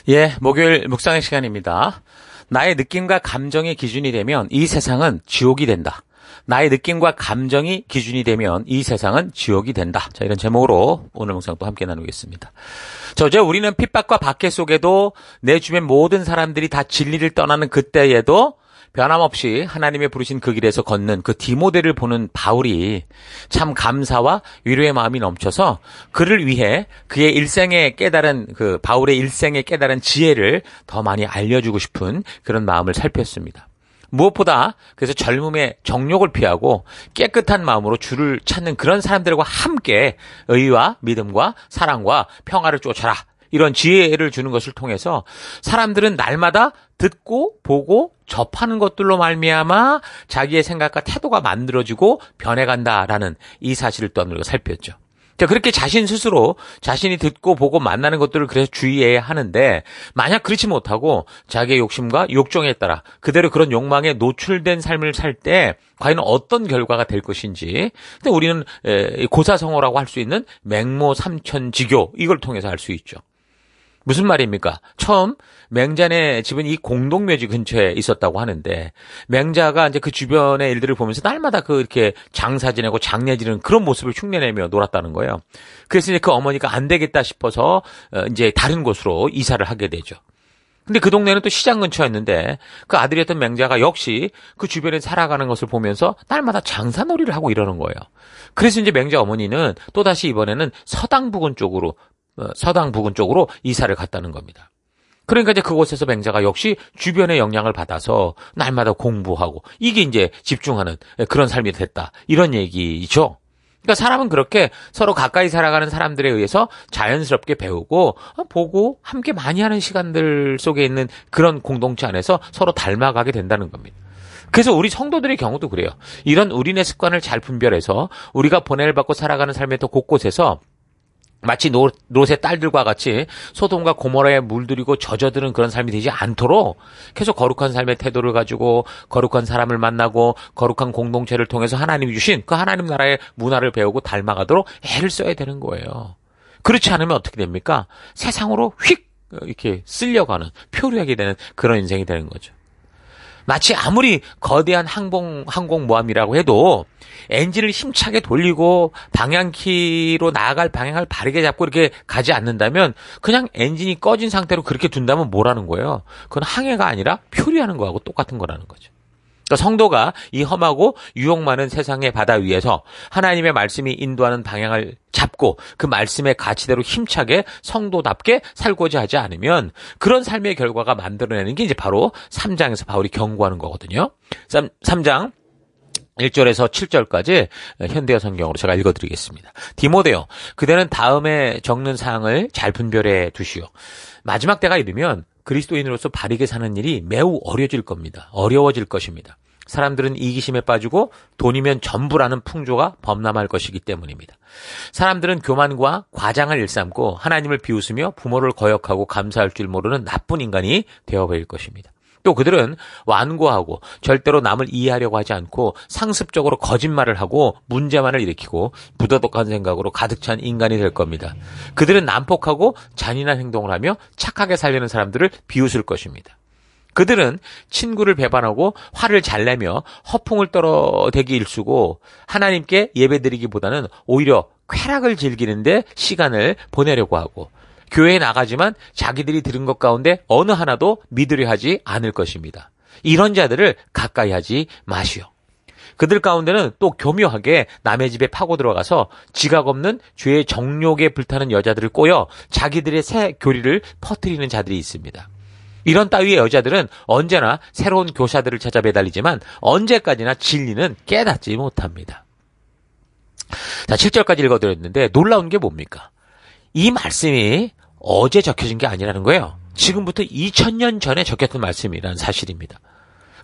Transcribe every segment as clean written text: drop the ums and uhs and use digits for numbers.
예, 목요일 묵상의 시간입니다. 나의 느낌과 감정이 기준이 되면 이 세상은 지옥이 된다. 나의 느낌과 감정이 기준이 되면 이 세상은 지옥이 된다. 자, 이런 제목으로 오늘 묵상도 함께 나누겠습니다. 어제 우리는 핍박과 박해 속에도 내 주변 모든 사람들이 다 진리를 떠나는 그때에도 변함없이 하나님의 부르신 그 길에서 걷는 그 디모데를 보는 바울이 참 감사와 위로의 마음이 넘쳐서 그를 위해 그의 일생에 깨달은 그 바울의 일생에 깨달은 지혜를 더 많이 알려주고 싶은 그런 마음을 살폈습니다. 무엇보다 그래서 젊음의 정욕을 피하고 깨끗한 마음으로 주를 찾는 그런 사람들과 함께 의와 믿음과 사랑과 평화를 쫓아라. 이런 지혜를 주는 것을 통해서 사람들은 날마다 듣고 보고 접하는 것들로 말미암아 자기의 생각과 태도가 만들어지고 변해간다라는 이 사실을 또 우리가 살폈죠. 자, 그렇게 자신 스스로 자신이 듣고 보고 만나는 것들을 그래서 주의해야 하는데 만약 그렇지 못하고 자기의 욕심과 욕정에 따라 그대로 그런 욕망에 노출된 삶을 살 때 과연 어떤 결과가 될 것인지 근데 우리는 고사성어라고 할 수 있는 맹모삼천지교 이걸 통해서 알 수 있죠. 무슨 말입니까? 처음 맹자네 집은 이 공동묘지 근처에 있었다고 하는데 맹자가 이제 그 주변의 일들을 보면서 날마다 이렇게 장사 지내고 장례 지르는 그런 모습을 흉내내며 놀았다는 거예요. 그래서 이제 그 어머니가 안 되겠다 싶어서 이제 다른 곳으로 이사를 하게 되죠. 근데 그 동네는 또 시장 근처였는데 그 아들이었던 맹자가 역시 그 주변에 살아가는 것을 보면서 날마다 장사놀이를 하고 이러는 거예요. 그래서 이제 맹자 어머니는 또다시 이번에는 서당 부근 쪽으로 이사를 갔다는 겁니다. 그러니까 이제 그곳에서 맹자가 역시 주변의 영향을 받아서 날마다 공부하고 이게 이제 집중하는 그런 삶이 됐다. 이런 얘기죠. 그러니까 사람은 그렇게 서로 가까이 살아가는 사람들에 의해서 자연스럽게 배우고 보고 함께 많이 하는 시간들 속에 있는 그런 공동체 안에서 서로 닮아가게 된다는 겁니다. 그래서 우리 성도들의 경우도 그래요. 이런 우리네 습관을 잘 분별해서 우리가 번뇌를 받고 살아가는 삶의 또 곳곳에서 마치 롯의 딸들과 같이 소돔과 고모라에 물들이고 젖어드는 그런 삶이 되지 않도록 계속 거룩한 삶의 태도를 가지고 거룩한 사람을 만나고 거룩한 공동체를 통해서 하나님이 주신 그 하나님 나라의 문화를 배우고 닮아가도록 애를 써야 되는 거예요. 그렇지 않으면 어떻게 됩니까? 세상으로 휙 이렇게 쓸려가는 표류하게 되는 그런 인생이 되는 거죠. 마치 아무리 거대한 항공모함이라고 해도 엔진을 힘차게 돌리고 방향키로 나아갈 방향을 바르게 잡고 이렇게 가지 않는다면 그냥 엔진이 꺼진 상태로 그렇게 둔다면 뭐라는 거예요? 그건 항해가 아니라 표류하는 거하고 똑같은 거라는 거죠. 그러니까 성도가 이 험하고 유혹 많은 세상의 바다 위에서 하나님의 말씀이 인도하는 방향을 잡고 그 말씀의 가치대로 힘차게 성도답게 살고자 하지 않으면 그런 삶의 결과가 만들어내는 게 이제 바로 3장에서 바울이 경고하는 거거든요. 3장 1절에서 7절까지 현대어 성경으로 제가 읽어드리겠습니다. 디모데요, 그대는 다음에 적는 사항을 잘 분별해 두시오. 마지막 때가 이르면 그리스도인으로서 바르게 사는 일이 매우 어려워질 것입니다. 사람들은 이기심에 빠지고 돈이면 전부라는 풍조가 범람할 것이기 때문입니다. 사람들은 교만과 과장을 일삼고 하나님을 비웃으며 부모를 거역하고 감사할 줄 모르는 나쁜 인간이 되어버릴 것입니다. 또 그들은 완고하고 절대로 남을 이해하려고 하지 않고 상습적으로 거짓말을 하고 문제만을 일으키고 부도덕한 생각으로 가득 찬 인간이 될 겁니다. 그들은 난폭하고 잔인한 행동을 하며 착하게 살려는 사람들을 비웃을 것입니다. 그들은 친구를 배반하고 화를 잘 내며 허풍을 떨어대기 일쑤고 하나님께 예배드리기보다는 오히려 쾌락을 즐기는데 시간을 보내려고 하고 교회에 나가지만 자기들이 들은 것 가운데 어느 하나도 믿으려 하지 않을 것입니다. 이런 자들을 가까이 하지 마시오. 그들 가운데는 또 교묘하게 남의 집에 파고 들어가서 지각 없는 죄의 정욕에 불타는 여자들을 꼬여 자기들의 새 교리를 퍼뜨리는 자들이 있습니다. 이런 따위의 여자들은 언제나 새로운 교사들을 찾아 매달리지만 언제까지나 진리는 깨닫지 못합니다. 자, 7절까지 읽어드렸는데 놀라운 게 뭡니까? 이 말씀이 어제 적혀진 게 아니라는 거예요. 지금부터 2000년 전에 적혔던 말씀이라는 사실입니다.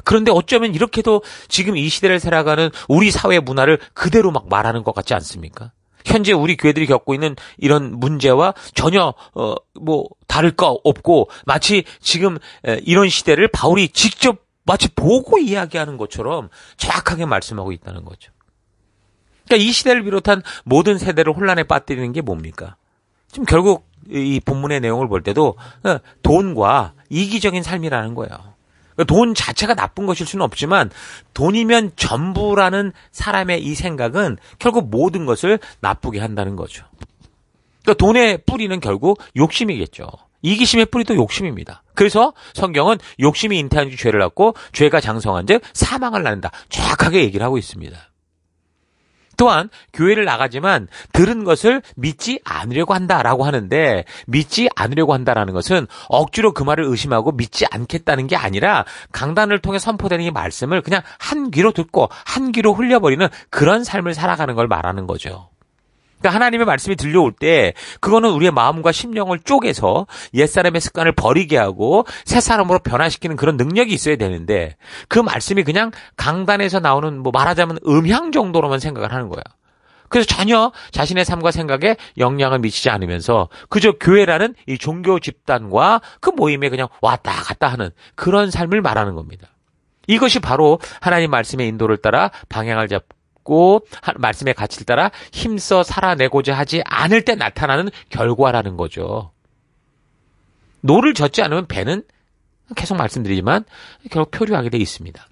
그런데 어쩌면 이렇게도 지금 이 시대를 살아가는 우리 사회 문화를 그대로 막 말하는 것 같지 않습니까? 현재 우리 교회들이 겪고 있는 이런 문제와 전혀 다를 거 없고 마치 지금 이런 시대를 바울이 직접 마치 보고 이야기하는 것처럼 정확하게 말씀하고 있다는 거죠. 그러니까 이 시대를 비롯한 모든 세대를 혼란에 빠뜨리는 게 뭡니까? 지금 결국 이 본문의 내용을 볼 때도 돈과 이기적인 삶이라는 거예요. 돈 자체가 나쁜 것일 수는 없지만 돈이면 전부라는 사람의 이 생각은 결국 모든 것을 나쁘게 한다는 거죠. 그러니까 돈의 뿌리는 결국 욕심이겠죠. 이기심의 뿌리도 욕심입니다. 그래서 성경은 욕심이 잉태한 즉 죄를 낳고 죄가 장성한 즉 사망을 낳는다. 정확하게 얘기를 하고 있습니다. 또한 교회를 나가지만 들은 것을 믿지 않으려고 한다라고 하는데 믿지 않으려고 한다라는 것은 억지로 그 말을 의심하고 믿지 않겠다는 게 아니라 강단을 통해 선포되는 이 말씀을 그냥 한 귀로 듣고 한 귀로 흘려버리는 그런 삶을 살아가는 걸 말하는 거죠. 그러니까 하나님의 말씀이 들려올 때 그거는 우리의 마음과 심령을 쪼개서 옛사람의 습관을 버리게 하고 새 사람으로 변화시키는 그런 능력이 있어야 되는데 그 말씀이 그냥 강단에서 나오는 말하자면 음향 정도로만 생각을 하는 거야. 그래서 전혀 자신의 삶과 생각에 영향을 미치지 않으면서 그저 교회라는 이 종교 집단과 그 모임에 그냥 왔다 갔다 하는 그런 삶을 말하는 겁니다. 이것이 바로 하나님 말씀의 인도를 따라 방향을 잡고 말씀의 가치를 따라 힘써 살아내고자 하지 않을 때 나타나는 결과라는 거죠. 노를 젓지 않으면 배는 계속 말씀드리지만 결국 표류하게 돼 있습니다.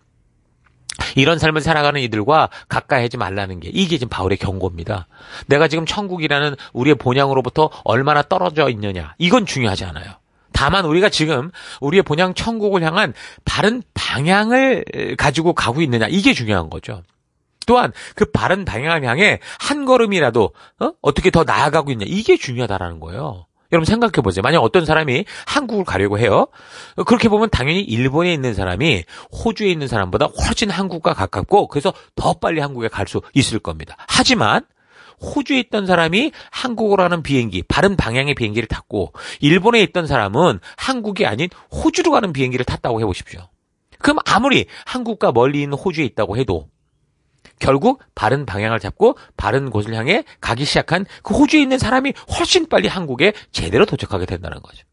이런 삶을 살아가는 이들과 가까이 하지 말라는 게 이게 지금 바울의 경고입니다. 내가 지금 천국이라는 우리의 본향으로부터 얼마나 떨어져 있느냐 이건 중요하지 않아요. 다만 우리가 지금 우리의 본향 천국을 향한 바른 방향을 가지고 가고 있느냐 이게 중요한 거죠. 또한 그 바른 방향을 향해 한 걸음이라도 어떻게 더 나아가고 있냐 이게 중요하다라는 거예요. 여러분 생각해 보세요. 만약 어떤 사람이 한국을 가려고 해요. 그렇게 보면 당연히 일본에 있는 사람이 호주에 있는 사람보다 훨씬 한국과 가깝고 그래서 더 빨리 한국에 갈 수 있을 겁니다. 하지만 호주에 있던 사람이 한국으로 가는 비행기, 바른 방향의 비행기를 탔고 일본에 있던 사람은 한국이 아닌 호주로 가는 비행기를 탔다고 해보십시오. 그럼 아무리 한국과 멀리 있는 호주에 있다고 해도 결국 바른 방향을 잡고 바른 곳을 향해 가기 시작한 그 호주에 있는 사람이 훨씬 빨리 한국에 제대로 도착하게 된다는 거죠.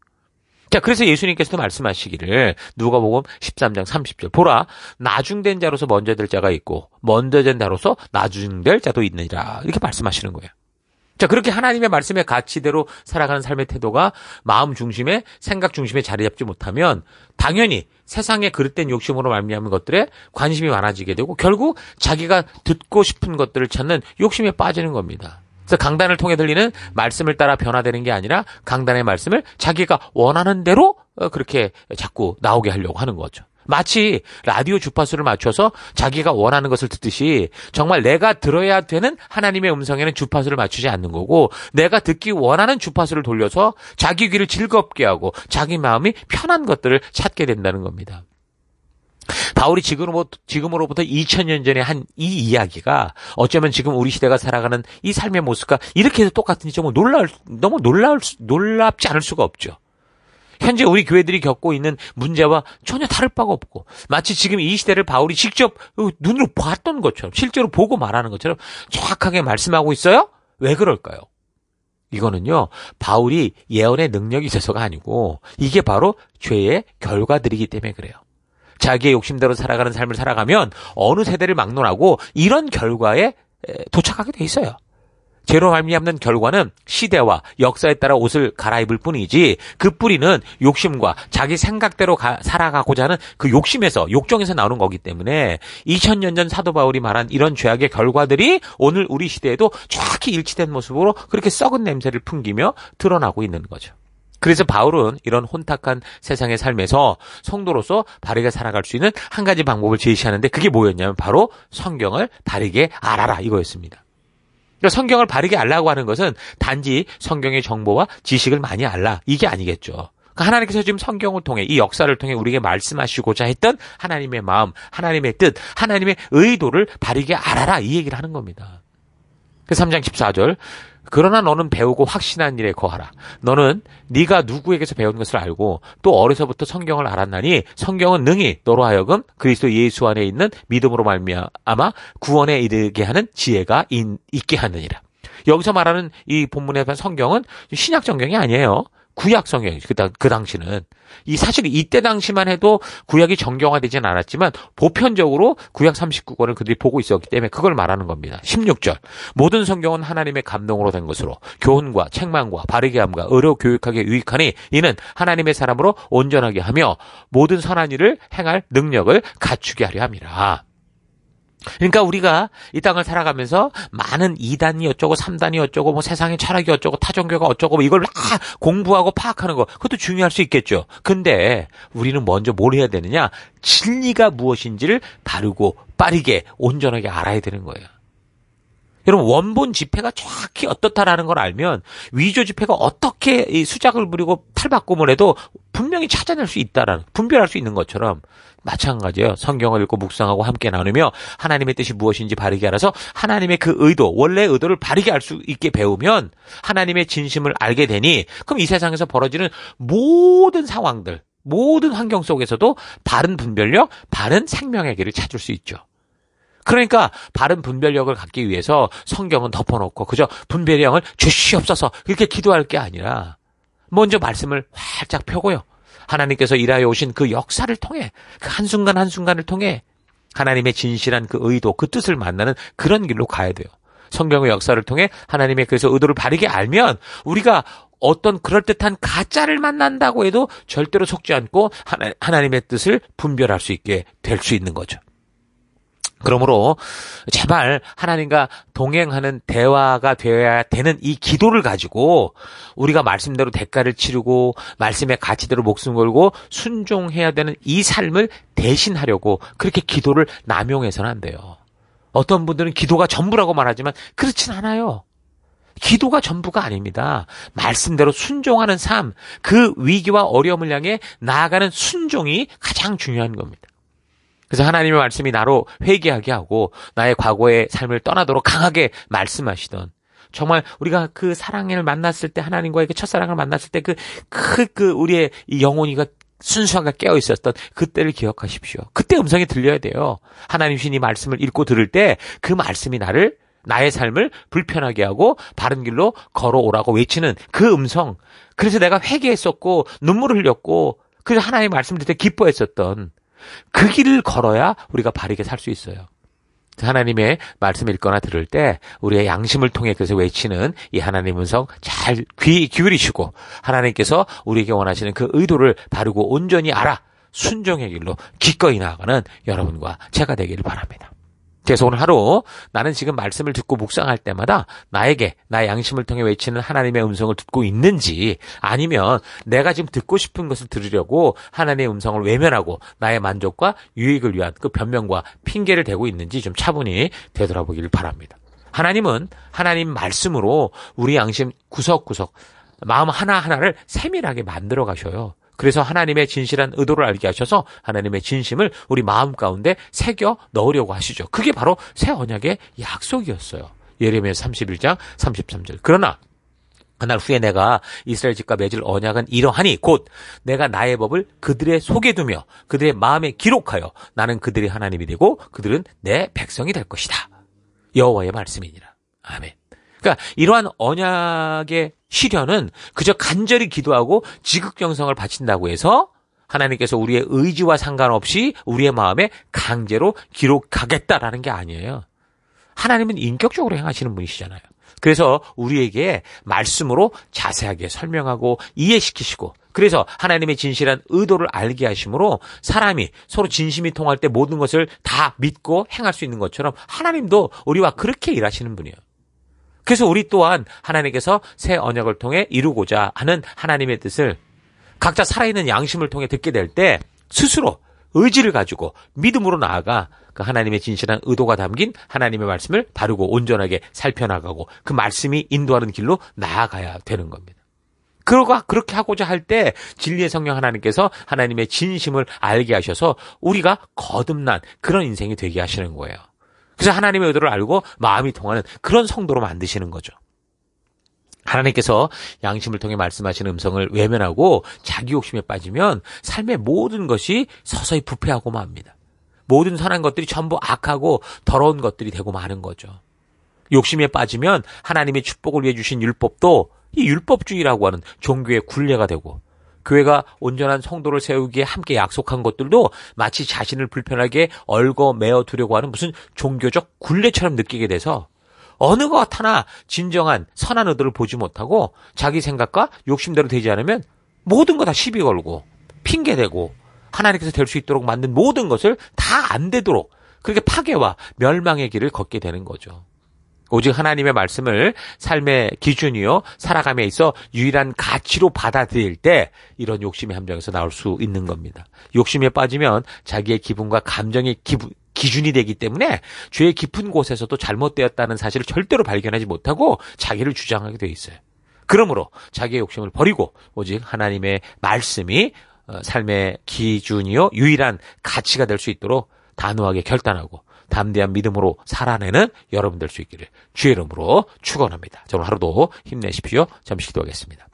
자, 그래서 예수님께서도 말씀하시기를 누가복음 13장 30절 보라 나중된 자로서 먼저 될 자가 있고 먼저 된 자로서 나중될 자도 있느니라 이렇게 말씀하시는 거예요. 자, 그렇게 하나님의 말씀의 가치대로 살아가는 삶의 태도가 마음 중심에 생각 중심에 자리 잡지 못하면 당연히 세상의 그릇된 욕심으로 말미암은 것들에 관심이 많아지게 되고 결국 자기가 듣고 싶은 것들을 찾는 욕심에 빠지는 겁니다. 그래서 강단을 통해 들리는 말씀을 따라 변화되는 게 아니라 강단의 말씀을 자기가 원하는 대로 그렇게 자꾸 나오게 하려고 하는 거죠. 마치 라디오 주파수를 맞춰서 자기가 원하는 것을 듣듯이 정말 내가 들어야 되는 하나님의 음성에는 주파수를 맞추지 않는 거고 내가 듣기 원하는 주파수를 돌려서 자기 귀를 즐겁게 하고 자기 마음이 편한 것들을 찾게 된다는 겁니다. 바울이 지금으로부터 2000년 전에 한 이 이야기가 어쩌면 지금 우리 시대가 살아가는 이 삶의 모습과 이렇게 해서 똑같은지 정말 너무 놀랍지 않을 수가 없죠. 현재 우리 교회들이 겪고 있는 문제와 전혀 다를 바가 없고 마치 지금 이 시대를 바울이 직접 눈으로 봤던 것처럼 실제로 보고 말하는 것처럼 정확하게 말씀하고 있어요? 왜 그럴까요? 이거는요. 바울이 예언의 능력이 있어서가 아니고 이게 바로 죄의 결과들이기 때문에 그래요. 자기의 욕심대로 살아가는 삶을 살아가면 어느 세대를 막론하고 이런 결과에 도착하게 돼 있어요. 죄로 말미암는 결과는 시대와 역사에 따라 옷을 갈아입을 뿐이지 그 뿌리는 욕심과 자기 생각대로 살아가고자 하는 그 욕정에서 나오는 거기 때문에 2000년 전 사도 바울이 말한 이런 죄악의 결과들이 오늘 우리 시대에도 정확히 일치된 모습으로 그렇게 썩은 냄새를 풍기며 드러나고 있는 거죠. 그래서 바울은 이런 혼탁한 세상의 삶에서 성도로서 바르게 살아갈 수 있는 한 가지 방법을 제시하는데 그게 뭐였냐면 바로 성경을 바르게 알아라 이거였습니다. 그러니까 성경을 바르게 알라고 하는 것은 단지 성경의 정보와 지식을 많이 알라 이게 아니겠죠. 그러니까 하나님께서 지금 성경을 통해 이 역사를 통해 우리에게 말씀하시고자 했던 하나님의 마음, 하나님의 뜻, 하나님의 의도를 바르게 알아라 이 얘기를 하는 겁니다. 3장 14절 그러나 너는 배우고 확신한 일에 거하라. 너는 네가 누구에게서 배운 것을 알고 또 어려서부터 성경을 알았나니 성경은 능히 너로 하여금 그리스도 예수 안에 있는 믿음으로 말미암아 구원에 이르게 하는 지혜가 있게 하느니라. 여기서 말하는 이 본문의 성경은 신약 성경이 아니에요. 구약 성경, 그 당시는. 사실 이때 당시만 해도 구약이 정경화되진 않았지만, 보편적으로 구약 39권을 그들이 보고 있었기 때문에 그걸 말하는 겁니다. 16절. 모든 성경은 하나님의 감동으로 된 것으로, 교훈과 책망과 바르게 함과 의로 교육하게 유익하니, 이는 하나님의 사람으로 온전하게 하며, 모든 선한 일을 행할 능력을 갖추게 하려 함이라. 그러니까 우리가 이 땅을 살아가면서 많은 2단이 어쩌고 3단이 어쩌고 뭐 세상의 철학이 어쩌고 타종교가 어쩌고 뭐 이걸 막 공부하고 파악하는 거 그것도 중요할 수 있겠죠. 근데 우리는 먼저 뭘 해야 되느냐? 진리가 무엇인지를 바르고 빠르게 온전하게 알아야 되는 거예요. 여러분 원본 지폐가 정확히 어떻다라는 걸 알면 위조 지폐가 어떻게 이 수작을 부리고 탈바꿈을 해도 분명히 찾아낼 수 있다라는, 분별할 수 있는 것처럼 마찬가지예요. 성경을 읽고 묵상하고 함께 나누며 하나님의 뜻이 무엇인지 바르게 알아서 하나님의 그 의도, 원래의 의도를 바르게 알 수 있게 배우면 하나님의 진심을 알게 되니, 그럼 이 세상에서 벌어지는 모든 상황들, 모든 환경 속에서도 바른 분별력, 바른 생명의 길을 찾을 수 있죠. 그러니까 바른 분별력을 갖기 위해서 성경은 덮어놓고 그저 분별의 영을 주시옵소서 그렇게 기도할 게 아니라 먼저 말씀을 활짝 펴고요. 하나님께서 일하여 오신 그 역사를 통해, 그 한순간 한순간을 통해 하나님의 진실한 그 의도, 그 뜻을 만나는 그런 길로 가야 돼요. 성경의 역사를 통해 하나님의 그래서 의도를 바르게 알면 우리가 어떤 그럴듯한 가짜를 만난다고 해도 절대로 속지 않고 하나님의 뜻을 분별할 수 있게 될 수 있는 거죠. 그러므로 제발 하나님과 동행하는 대화가 되어야 되는 이 기도를 가지고 우리가 말씀대로 대가를 치르고 말씀의 가치대로 목숨 걸고 순종해야 되는 이 삶을 대신하려고 그렇게 기도를 남용해서는 안 돼요. 어떤 분들은 기도가 전부라고 말하지만 그렇진 않아요. 기도가 전부가 아닙니다. 말씀대로 순종하는 삶, 그 위기와 어려움을 향해 나아가는 순종이 가장 중요한 겁니다. 그래서 하나님의 말씀이 나로 회개하게 하고 나의 과거의 삶을 떠나도록 강하게 말씀하시던, 정말 우리가 그 사랑을 만났을 때, 하나님과의 그 첫사랑을 만났을 때 우리의 이 영혼이가 순수하게 깨어 있었던 그때를 기억하십시오. 그때 음성이 들려야 돼요. 하나님 신이 말씀을 읽고 들을 때 그 말씀이 나의 삶을 불편하게 하고 바른 길로 걸어오라고 외치는 그 음성. 그래서 내가 회개했었고 눈물을 흘렸고 그래서 하나님의 말씀을 듣을 때 기뻐했었던 그 길을 걸어야 우리가 바르게 살 수 있어요. 하나님의 말씀을 읽거나 들을 때 우리의 양심을 통해 그래서 외치는 이 하나님의 음성 잘 귀 기울이시고 하나님께서 우리에게 원하시는 그 의도를 바르고 온전히 알아 순종의 길로 기꺼이 나아가는 여러분과 제가 되기를 바랍니다. 그래서 오늘 하루 나는 지금 말씀을 듣고 묵상할 때마다 나에게 나의 양심을 통해 외치는 하나님의 음성을 듣고 있는지, 아니면 내가 지금 듣고 싶은 것을 들으려고 하나님의 음성을 외면하고 나의 만족과 유익을 위한 그 변명과 핑계를 대고 있는지 좀 차분히 되돌아보기를 바랍니다. 하나님은 하나님 말씀으로 우리 양심 구석구석 마음 하나하나를 세밀하게 만들어 가셔요. 그래서 하나님의 진실한 의도를 알게 하셔서 하나님의 진심을 우리 마음 가운데 새겨 넣으려고 하시죠. 그게 바로 새 언약의 약속이었어요. 예레미야 31장 33절. 그러나 그날 후에 내가 이스라엘 집과 맺을 언약은 이러하니 곧 내가 나의 법을 그들의 속에 두며 그들의 마음에 기록하여 나는 그들의 하나님이 되고 그들은 내 백성이 될 것이다. 여호와의 말씀이니라. 아멘. 그러니까 이러한 언약의 실현은 그저 간절히 기도하고 지극정성을 바친다고 해서 하나님께서 우리의 의지와 상관없이 우리의 마음에 강제로 기록하겠다라는 게 아니에요. 하나님은 인격적으로 행하시는 분이시잖아요. 그래서 우리에게 말씀으로 자세하게 설명하고 이해시키시고, 그래서 하나님의 진실한 의도를 알게 하심으로 사람이 서로 진심이 통할 때 모든 것을 다 믿고 행할 수 있는 것처럼 하나님도 우리와 그렇게 일하시는 분이에요. 그래서 우리 또한 하나님께서 새 언약을 통해 이루고자 하는 하나님의 뜻을 각자 살아있는 양심을 통해 듣게 될 때 스스로 의지를 가지고 믿음으로 나아가 그 하나님의 진실한 의도가 담긴 하나님의 말씀을 바르고 온전하게 살펴나가고 그 말씀이 인도하는 길로 나아가야 되는 겁니다. 그렇게 하고자 할 때 진리의 성령 하나님께서 하나님의 진심을 알게 하셔서 우리가 거듭난 그런 인생이 되게 하시는 거예요. 그래서 하나님의 의도를 알고 마음이 통하는 그런 성도로 만드시는 거죠. 하나님께서 양심을 통해 말씀하시는 음성을 외면하고 자기 욕심에 빠지면 삶의 모든 것이 서서히 부패하고 맙니다. 모든 선한 것들이 전부 악하고 더러운 것들이 되고 마는 거죠. 욕심에 빠지면 하나님의 축복을 위해 주신 율법도 이 율법주의라고 하는 종교의 굴레가 되고 교회가 온전한 성도를 세우기에 함께 약속한 것들도 마치 자신을 불편하게 얽어매어 두려고 하는 무슨 종교적 굴레처럼 느끼게 돼서 어느 것 하나 진정한 선한 의도를 보지 못하고 자기 생각과 욕심대로 되지 않으면 모든 거 다 시비 걸고 핑계대고 하나님께서 될 수 있도록 만든 모든 것을 다 안 되도록 그렇게 파괴와 멸망의 길을 걷게 되는 거죠. 오직 하나님의 말씀을 삶의 기준이요 살아감에 있어 유일한 가치로 받아들일 때 이런 욕심의 함정에서 나올 수 있는 겁니다. 욕심에 빠지면 자기의 기분과 감정의 기준이 되기 때문에 죄의 깊은 곳에서도 잘못되었다는 사실을 절대로 발견하지 못하고 자기를 주장하게 돼 있어요. 그러므로 자기의 욕심을 버리고 오직 하나님의 말씀이 삶의 기준이요 유일한 가치가 될 수 있도록 단호하게 결단하고 담대한 믿음으로 살아내는 여러분 될 수 있기를 주의 이름으로 축원합니다. 오늘 하루도 힘내십시오. 잠시 기도하겠습니다.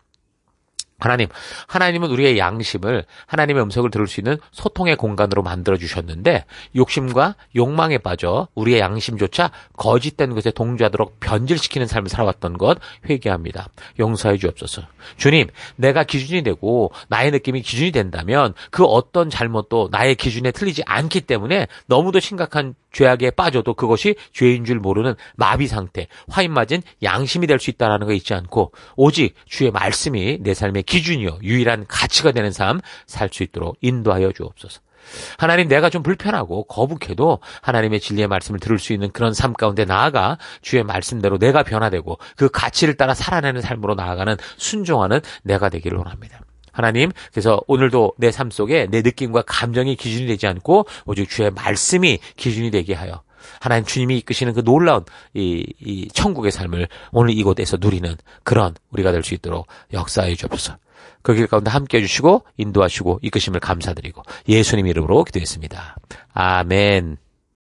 하나님은 우리의 양심을 하나님의 음성을 들을 수 있는 소통의 공간으로 만들어주셨는데 욕심과 욕망에 빠져 우리의 양심조차 거짓된 것에 동조하도록 변질시키는 삶을 살아왔던 것 회개합니다. 용서해 주옵소서. 주님, 내가 기준이 되고 나의 느낌이 기준이 된다면 그 어떤 잘못도 나의 기준에 틀리지 않기 때문에 너무도 심각한 죄악에 빠져도 그것이 죄인 줄 모르는 마비 상태, 화인 맞은 양심이 될 수 있다는 거 잊지 않고 오직 주의 말씀이 내 삶의 기준이요 유일한 가치가 되는 삶 살 수 있도록 인도하여 주옵소서. 하나님, 내가 좀 불편하고 거북해도 하나님의 진리의 말씀을 들을 수 있는 그런 삶 가운데 나아가 주의 말씀대로 내가 변화되고 그 가치를 따라 살아내는 삶으로 나아가는 순종하는 내가 되기를 원합니다. 하나님, 그래서 오늘도 내 삶 속에 내 느낌과 감정이 기준이 되지 않고 오직 주의 말씀이 기준이 되게 하여 하나님 주님이 이끄시는 그 놀라운 이 천국의 삶을 오늘 이곳에서 누리는 그런 우리가 될 수 있도록 역사해 주옵소서. 그 길 가운데 함께해 주시고 인도하시고 이끄심을 감사드리고 예수님 이름으로 기도했습니다. 아멘.